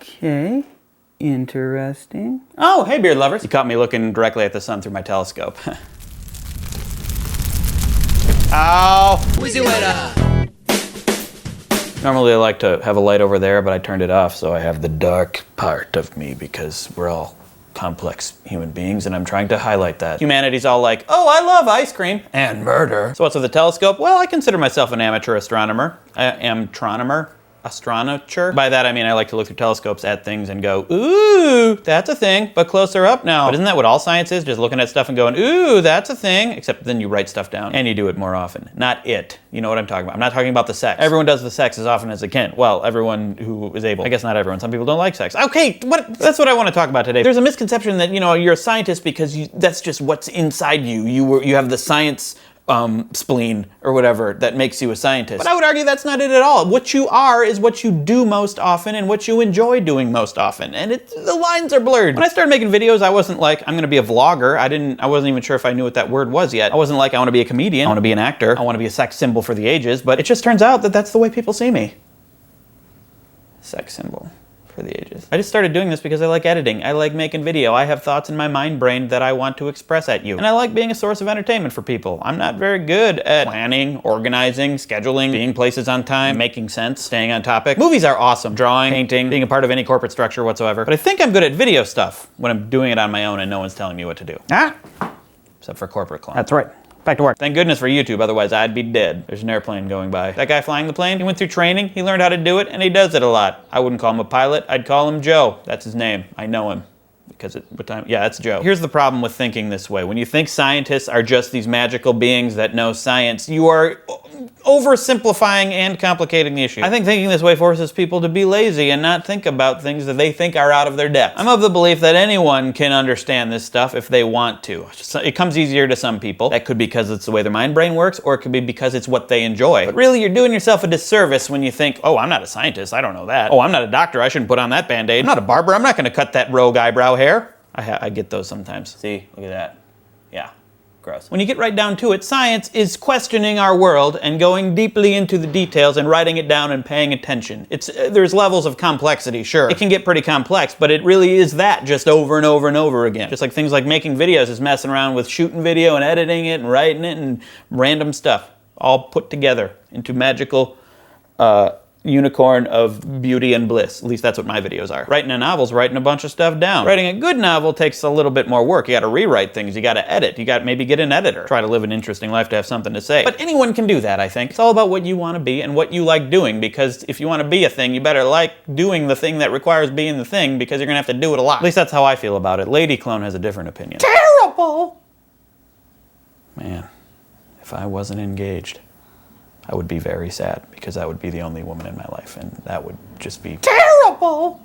Okay. Interesting. Oh, hey, beard lovers. You caught me looking directly at the sun through my telescope. Ow! Wheezy Waiter! Normally I like to have a light over there, but I turned it off, so I have the dark part of me because we're all complex human beings, and I'm trying to highlight that. Humanity's all like, oh, I love ice cream and murder. So what's with the telescope? Well, I consider myself an amateur astronomer. Astronomer. By that I mean I like to look through telescopes at things and go, ooh, that's a thing, but closer up now. But isn't that what all science is? Just looking at stuff and going, ooh, that's a thing, except then you write stuff down and you do it more often. Not it. You know what I'm talking about. I'm not talking about the sex. Everyone does the sex as often as they can. Well, everyone who is able. I guess not everyone. Some people don't like sex. Okay, that's what I want to talk about today. There's a misconception that, you know, you're a scientist because that's just what's inside you. You have the science spleen or whatever that makes you a scientist. But I would argue that's not it at all. What you are is what you do most often and what you enjoy doing most often. And the lines are blurred. When I started making videos, I wasn't like, I'm gonna be a vlogger. I wasn't even sure if I knew what that word was yet. I wasn't like, I wanna be a comedian. I wanna be an actor. I wanna be a sex symbol for the ages. But it just turns out that that's the way people see me. Sex symbol for the ages. I just started doing this because I like editing. I like making video. I have thoughts in my mind brain that I want to express at you. And I like being a source of entertainment for people. I'm not very good at planning, organizing, scheduling, being places on time, making sense, staying on topic. Movies are awesome. Drawing, painting, being a part of any corporate structure whatsoever. But I think I'm good at video stuff when I'm doing it on my own and no one's telling me what to do. Except for corporate clown. That's right. Back to work. Thank goodness for YouTube, otherwise I'd be dead. There's an airplane going by. That guy flying the plane, he went through training, he learned how to do it, and he does it a lot. I wouldn't call him a pilot, I'd call him Joe. That's his name. I know him. Because that's Joe. Here's the problem with thinking this way. When you think scientists are just these magical beings that know science, you are oversimplifying and complicating the issue. I think thinking this way forces people to be lazy and not think about things that they think are out of their depth. I'm of the belief that anyone can understand this stuff if they want to. It comes easier to some people. That could be because it's the way their mind brain works, or it could be because it's what they enjoy. But really, you're doing yourself a disservice when you think, oh, I'm not a scientist, I don't know that. Oh, I'm not a doctor, I shouldn't put on that Band-Aid. I'm not a barber, I'm not gonna cut that rogue eyebrow hair. I get those sometimes. See, look at that. Yeah, gross. When you get right down to it, science is questioning our world and going deeply into the details and writing it down and paying attention. There's levels of complexity, sure. It can get pretty complex, but it really is that just over and over and over again. Just like things like making videos is messing around with shooting video and editing it and writing it and random stuff, all put together into magical unicorn of beauty and bliss. At least that's what my videos are. Writing a novel's writing a bunch of stuff down. Writing a good novel takes a little bit more work. You gotta rewrite things, you gotta edit, you gotta maybe get an editor. Try to live an interesting life to have something to say. But anyone can do that, I think. It's all about what you wanna be and what you like doing, because if you wanna be a thing, you better like doing the thing that requires being the thing, because you're gonna have to do it a lot. At least that's how I feel about it. Lady Clone has a different opinion. Terrible! Man, if I wasn't engaged, I would be very sad, because that would be the only woman in my life, and that would just be terrible!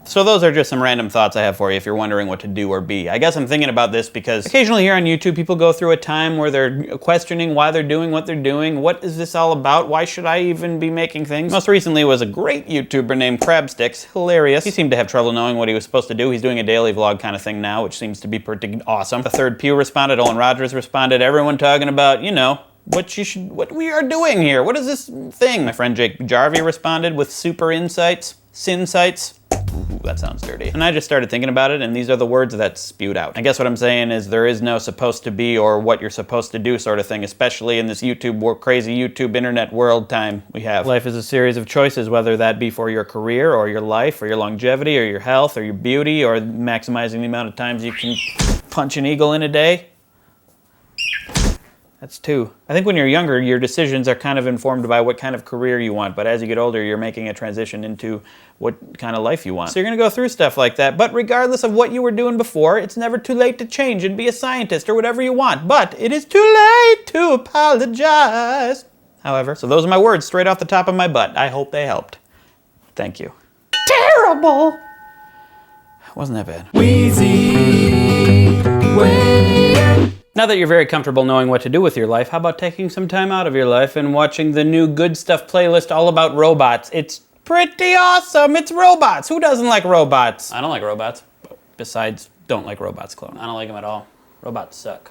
So those are just some random thoughts I have for you if you're wondering what to do or be. I guess I'm thinking about this because occasionally here on YouTube, people go through a time where they're questioning why they're doing what they're doing. What is this all about? Why should I even be making things? Most recently was a great YouTuber named Crabsticks. Hilarious. He seemed to have trouble knowing what he was supposed to do. He's doing a daily vlog kind of thing now, which seems to be pretty awesome. The Third Pew responded, Olin Rogers responded, everyone talking about, you know, what we are doing here. What is this thing? My friend Jake Jarvie responded with super insights, sinsights. Ooh, that sounds dirty. And I just started thinking about it, and these are the words that spewed out. I guess what I'm saying is there is no supposed to be or what you're supposed to do sort of thing, especially in this crazy YouTube internet world time we have. Life is a series of choices, whether that be for your career or your life or your longevity or your health or your beauty or maximizing the amount of times you can punch an eagle in a day. That's two. I think when you're younger, your decisions are kind of informed by what kind of career you want, but as you get older, you're making a transition into what kind of life you want. So you're gonna go through stuff like that, but regardless of what you were doing before, it's never too late to change and be a scientist or whatever you want, but it is too late to apologize. However, so those are my words straight off the top of my butt. I hope they helped. Thank you. Terrible! Wasn't that bad. Wheezy Waiter. Now that you're very comfortable knowing what to do with your life, how about taking some time out of your life and watching the new Good Stuff playlist all about robots? It's pretty awesome. It's robots. Who doesn't like robots? I don't like robots. Besides, don't like robots, Clone. I don't like them at all. Robots suck.